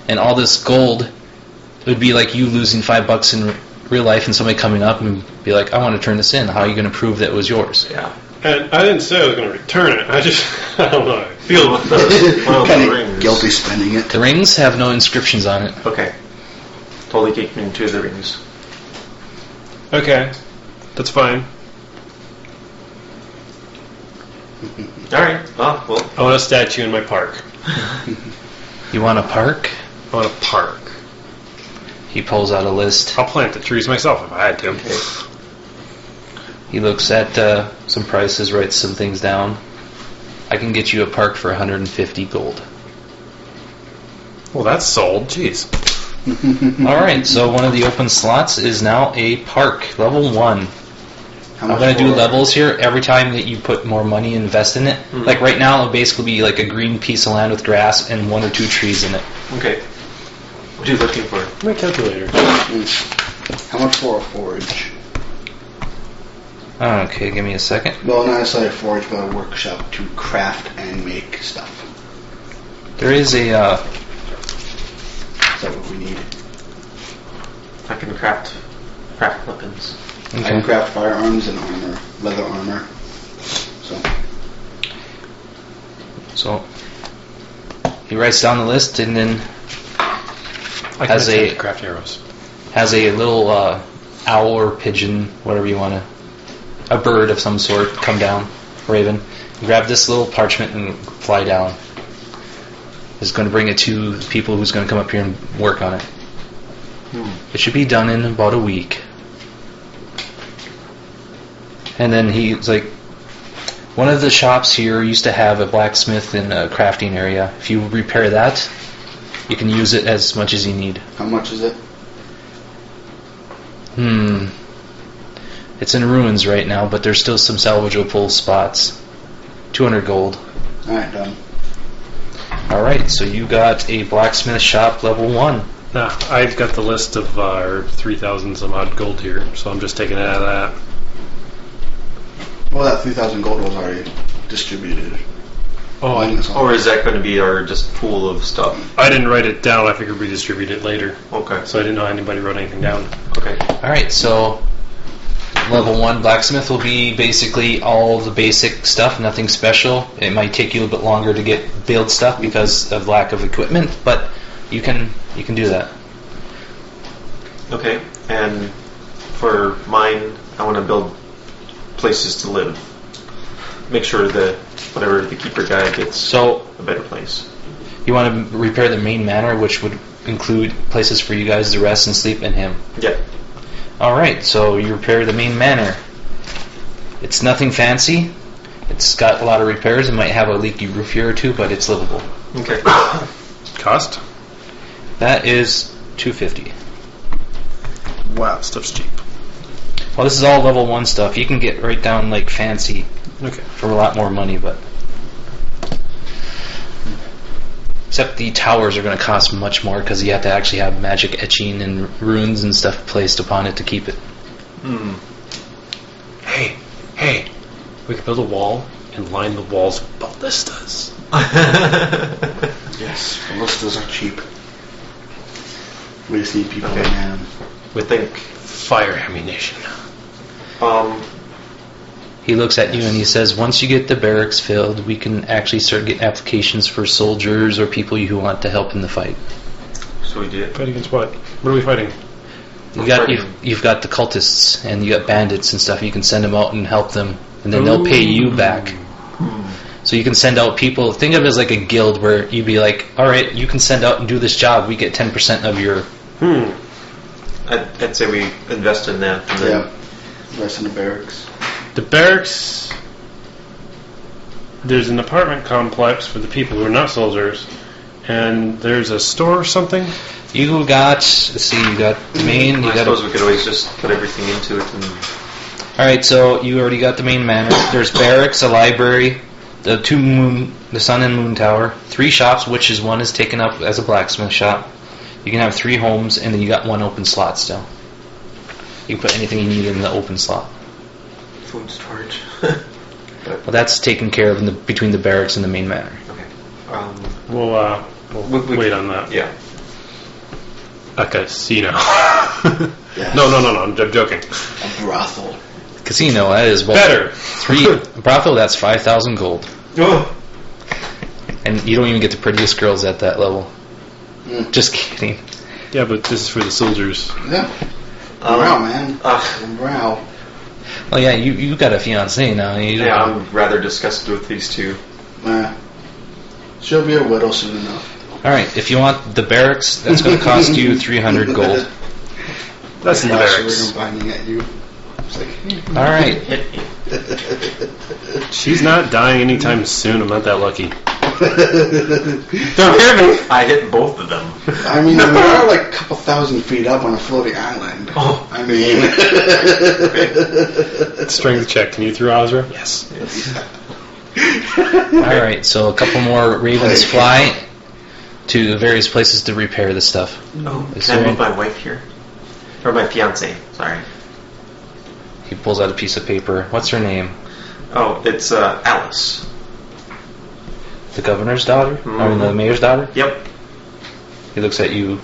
And all this gold, it would be like you losing $5 in real life and somebody coming up and be like, I want to turn this in. How are you going to prove that it was yours? Yeah. And I didn't say I was going to return it. I don't know how I feel about One of Kind the of rings. guilty spending it. The rings have no inscriptions on it. Okay. Totally take me into the rings. Okay, that's fine. Alright, well. I want a statue in my park. You want a park? I want a park. He pulls out a list. I'll plant the trees myself if I had to. Okay. He looks at some prices, writes some things down. I can get you a park for 150 gold. Well, that's sold. Jeez. Alright, so one of the open slots is now a park, level 1. How I'm much going to do for- levels here every time that you put more money and invest in it. Like right now, it'll basically be like a green piece of land with grass and 1 or 2 trees in it. Okay. What are you looking for? My calculator. How much for a forge? Okay, give me a second. Well, not necessarily a forge, but a workshop to craft and make stuff. There is a, Is that what we need? I can craft weapons. I can craft firearms and armor, leather armor. So, he writes down the list and then I Has can a- attempt to craft arrows. has a little owl or pigeon, whatever you want to, a bird of some sort, come down, raven, grab this little parchment and fly down. Is going to bring it to people who's going to come up here and work on it. It should be done in about a week. And then he's like, one of the shops here used to have a blacksmith and a crafting area. If you repair that, you can use it as much as you need. How much is it? It's in ruins right now, but there's still some salvageable spots. 200 gold. Alright, done. Alright, so you got a blacksmith shop level 1. Nah, I've got the list of 3,000 some odd gold here, so I'm just taking it out of that. Well, that 3,000 gold was already distributed. Oh, Or is that going to be our just pool of stuff? I didn't write it down. I figured we distribute it later. Okay. So I didn't know anybody wrote anything down. Okay. Alright, so level 1 blacksmith will be basically all the basic stuff, nothing special. It might take you a bit longer to build stuff because of lack of equipment, but you can do that. Okay. And for mine, I want to build places to live. Make sure that whatever the keeper guy gets So a better place. you want to repair the main manor, which would include places for you guys to rest and sleep in him. Yeah. Alright, so you repair the main manor. It's nothing fancy. It's got a lot of repairs. It might have a leaky roof here or two, but it's livable. Okay. Cost? That is 250. Wow, stuff's cheap. Well, this is all level 1 stuff. You can get right down like fancy Okay. for a lot more money, but except the towers are going to cost much more because you have to actually have magic etching and runes and stuff placed upon it to keep it. Hey, we could build a wall and line the walls with ballistas. Yes, ballistas are cheap. We just need people Okay. to man them. We think. Fire ammunition. He looks at you and he says, once you get the barracks filled, we can actually start getting applications for soldiers or people who want to help in the fight. So we did. Fight against what? What are we fighting? You've got the cultists and you got bandits and stuff. You can send them out and help them, and then they'll pay you back. So you can send out people. Think of it as like a guild where you'd be like, all right, you can send out and do this job. We get 10% of your. I'd say we invest in that. And then Rest in the barracks. The barracks. There's an apartment complex for the people who are not soldiers, and there's a store or something. You got. Let's see. You got the main. You I got. suppose we could always just put everything into it. And All right. So you already got the main manor. There's barracks, a library, the sun and moon tower, 3 shops, which is one is taken up as a blacksmith shop. You can have 3 homes, and then you got 1 open slot still. You can put anything you need in the open slot. food storage. Well, that's taken care of between the barracks and the main manor. Okay. We'll We wait on that. Yeah. A casino. Yes. No, I'm joking. A brothel. Casino, that is Better. 3 brothel. That's 5,000 gold, Oh. and you don't even get the prettiest girls at that level. Just kidding. Yeah, but this is for the soldiers. Yeah. Wow, man. Wow. Oh yeah, you got a fiancée now. Yeah, I'm rather disgusted with these 2. She'll be a widow soon enough. All right, if you want the barracks, that's going to cost you 300 gold. That's in the Gosh, barracks. we're binding at you. It's like, All right. She's not dying anytime soon. I'm not that lucky. Don't hear me. I hit both of them. I mean, we are like a couple thousand feet up on a floating island. Oh. I mean. Strength check. Can you through Ozra? Yes. All right, so a couple more ravens fly to various places to repair the stuff. Oh, Is can I there move my wife here? Or my fiance, sorry. He pulls out a piece of paper. What's her name? Oh, it's Alice. The governor's daughter? Mm-hmm. Or the mayor's daughter? Yep. He looks at you.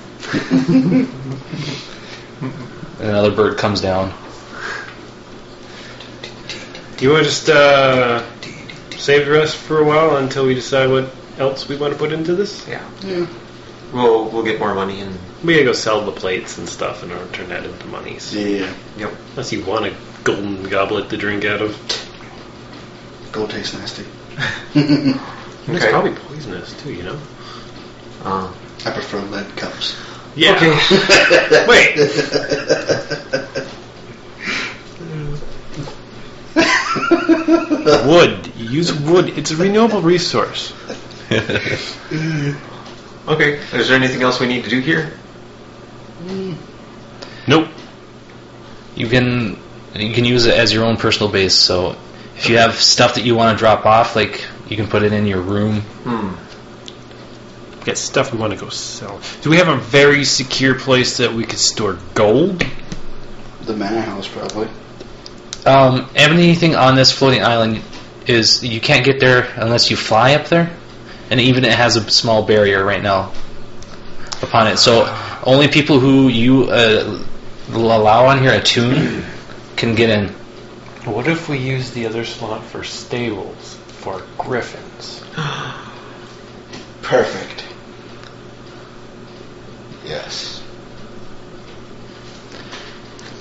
Another bird comes down. Do you want to just save the rest for a while until we decide what else we want to put into this? Yeah. Yeah. We'll get more money and. We gotta go sell the plates and stuff in order to turn that into monies. Yeah. Yep. Unless you want a golden goblet to drink out of. Gold tastes nasty. It's Okay. probably poisonous too, you know? I prefer lead cups. Yeah. Okay. Wait. Wood. Use wood. It's a renewable resource. Okay. Is there anything else we need to do here? Nope. You can use it as your own personal base. So if you have stuff that you want to drop off, like you can put it in your room. Get stuff we want to go sell. Do we have a very secure place that we could store gold? The manor house, probably. Anything on this floating island is you can't get there unless you fly up there, and even it has a small barrier right now upon it. So only people who you allow on here attune can get in. What if we use the other slot for stables for griffins? Perfect. Yes.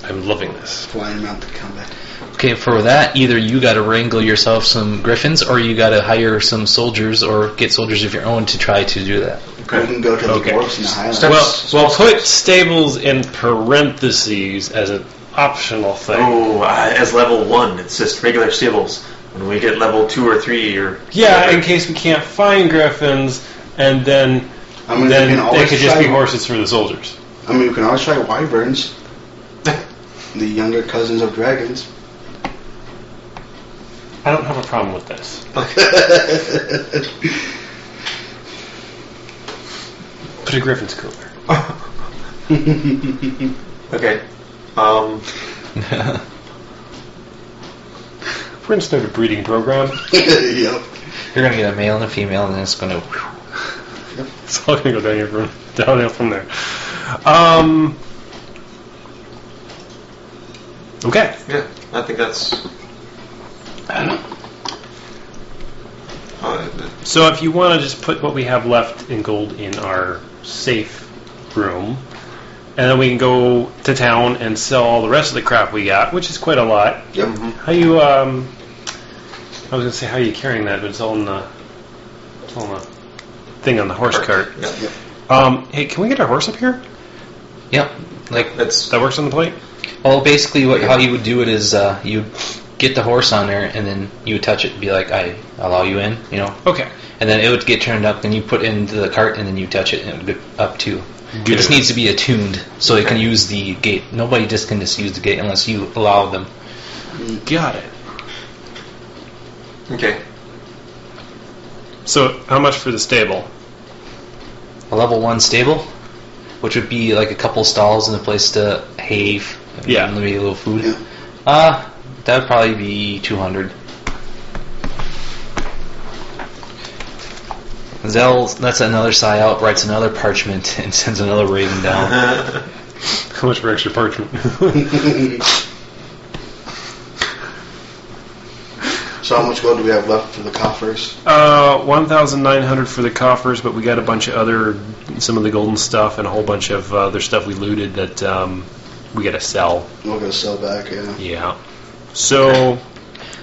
I'm loving this. Flying Mountain Combat. Okay, for that, either you got to wrangle yourself some griffins, or you got to hire some soldiers, or get soldiers of your own to try to do that. We can go to the Okay. dwarves in the Highlands. Well, put stables in parentheses as an optional thing. Oh, as level 1, it's just regular stables. When we get level 2 or 3, or Yeah, in case we can't find griffins, and then I mean, we can they always could just try- be horses for the soldiers. I mean, we can always try wyverns. The younger cousins of dragons. I don't have a problem with this. Put a griffin's cooler. Okay. We're going to start a breeding program. Yep. You're going to get a male and a female, and then it's going to... It's all going to go downhill from there. Okay. Yeah, I think that's. So if you want to just put what we have left in gold in our safe room, and then we can go to town and sell all the rest of the crap we got, which is quite a lot. Yep. How you? I was gonna say how are you carrying that, but it's all in the thing on the horse cart. Yeah. Hey, can we get our horse up here? Yep. Like, That's. That works on the plate. Well, basically, how you would do it is you get the horse on there, and then you would touch it and be like, I allow you in, you know? Okay. And then it would get turned up, then you put it into the cart, and then you touch it, and it would get up too. Good. It just needs to be attuned so it can use the gate. Nobody just can use the gate unless you allow them. Got it. Okay. So, how much for the stable? A level 1 stable, which would be like a couple stalls and a place to hay, Yeah. and maybe a little food. Yeah. That would probably be 200. Zell, that's another sigh out, writes another parchment, and sends another raven down. How much for extra parchment? So how much gold do we have left for the coffers? 1,900 for the coffers, but we got a bunch of some of the golden stuff and a whole bunch of other stuff we looted that we got to sell. We're going to sell back, yeah. Yeah. So,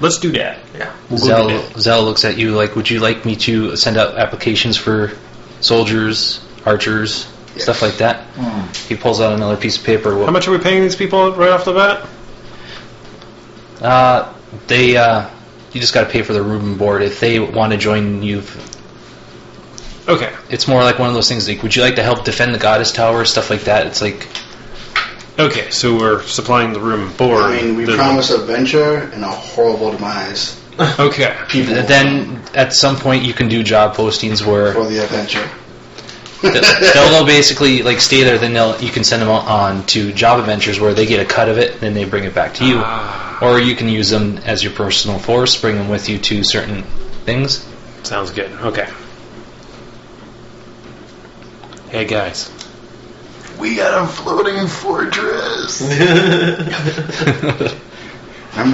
let's do that. Yeah. We'll go do that. Zell looks at you like, would you like me to send out applications for soldiers, archers, Yes. stuff like that? He pulls out another piece of paper. How much are we paying these people right off the bat? You just got to pay for the room and board. If they want to join you, Okay. it's more like one of those things like, would you like to help defend the goddess tower, stuff like that. It's like, Okay, so we're supplying the room and board. I mean, we promise adventure and a horrible demise. Okay. People then at some point you can do job postings where for the adventure. they'll basically like stay there. Then you can send them on to job adventures where they get a cut of it, and then they bring it back to you. Or you can use them as your personal force, bring them with you to certain things. Sounds good. Okay. Hey, guys. We got a floating fortress. Remember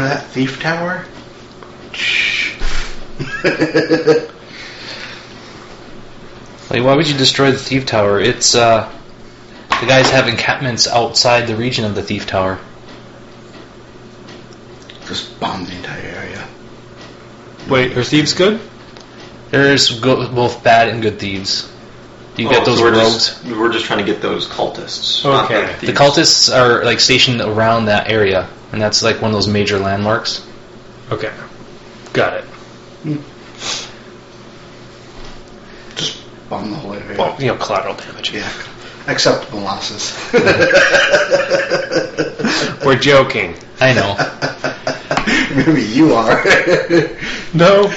that thief tower? Shh. Like, why would you destroy the thief tower? It's the guys have encampments outside the region of the thief tower. Just bomb the entire area. Wait, are thieves good? There's both bad and good thieves. You get those so rogues. We're just trying to get those cultists. Okay. Not The cultists are like stationed around that area, and that's like one of those major landmarks. Okay. Got it. Just bomb the whole area. Well, collateral damage. Yeah. Acceptable losses. We're joking. I know. Maybe you are. No.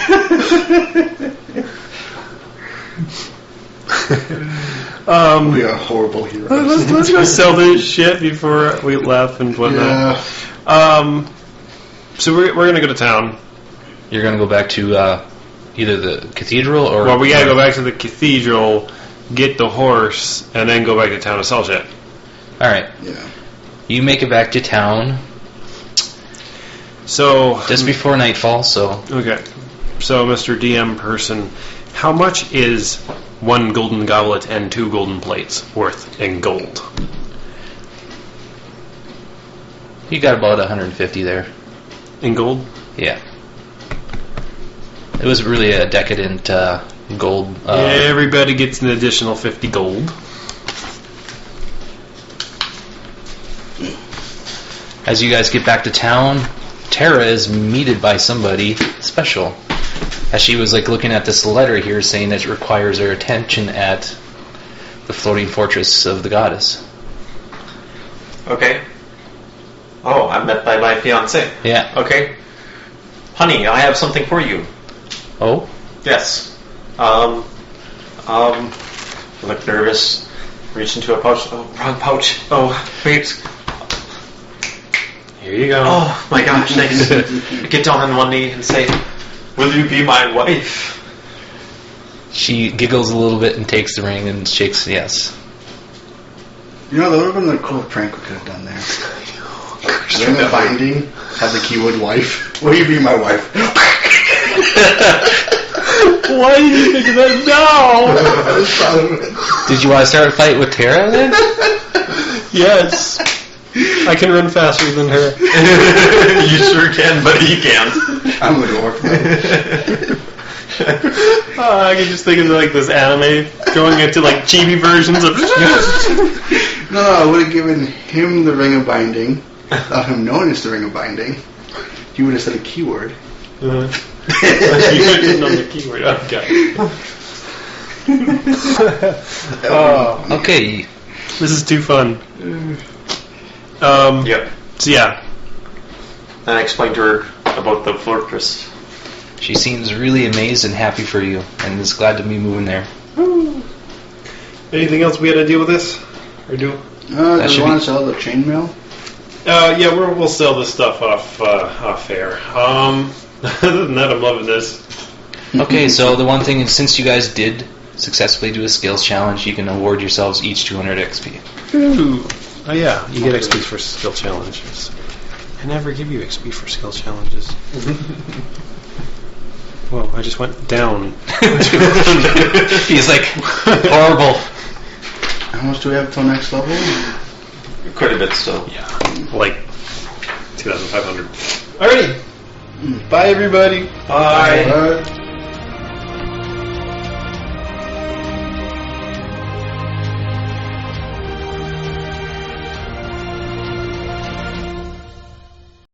We are horrible heroes. Let's go sell this shit before we left and whatnot. Yeah. So we're going to go to town. You're gonna go back to either the cathedral or... Well, we got to go back to the cathedral, get the horse, and then go back to town to sell shit. Alright. Yeah. You make it back to town So... just before nightfall, so... Okay. So, Mr. DM person, how much is 1 golden goblet and 2 golden plates worth in gold? You got about 150 there. In gold? Yeah. It was really a decadent gold... Everybody gets an additional 50 gold. As you guys get back to town, Tara is meted by somebody special. As she was like looking at this letter here saying that it requires her attention at the floating fortress of the goddess. Okay. Oh, I'm met by my fiancé. Yeah. Okay. Honey, I have something for you. Oh? Yes. Look nervous. Reach into a pouch. Oh, wrong pouch. Oh, wait. Here you go. Oh my gosh, thanks. Get down on one knee and say, "Will you be my wife?" She giggles a little bit and takes the ring and shakes yes. You know, that would have been a cool prank we could have done there. Ring the binding, have the keyword wife. Will you be my wife? Why did you think of that now? Did you want to start a fight with Tara then? Yes. I can run faster than her. You sure can, but he can't. I'm a dwarf. I can just think of like this anime going into like chibi versions of. No, I would have given him the ring of binding. without him noticing the ring of binding, he would have said a keyword. You didn't know the keyword. Okay. Okay. This is too fun. Yep. So yeah. And I explained to her about the fortress. She seems really amazed and happy for you, and is glad to be moving there. Anything else we had to deal with this? Or do? Do you want to sell the chainmail? Yeah, we'll sell this stuff off air. Other than that, I'm loving this. Okay, so the one thing is, since you guys did successfully do a skills challenge, you can award yourselves each 200 XP. Ooh. Oh yeah, you get XP for skill challenges. I never give you XP for skill challenges. Whoa, I just went down. He's like, horrible. How much do we have till next level? Quite a bit still. Yeah, like 2,500. Alrighty. Bye, everybody. Bye. Bye.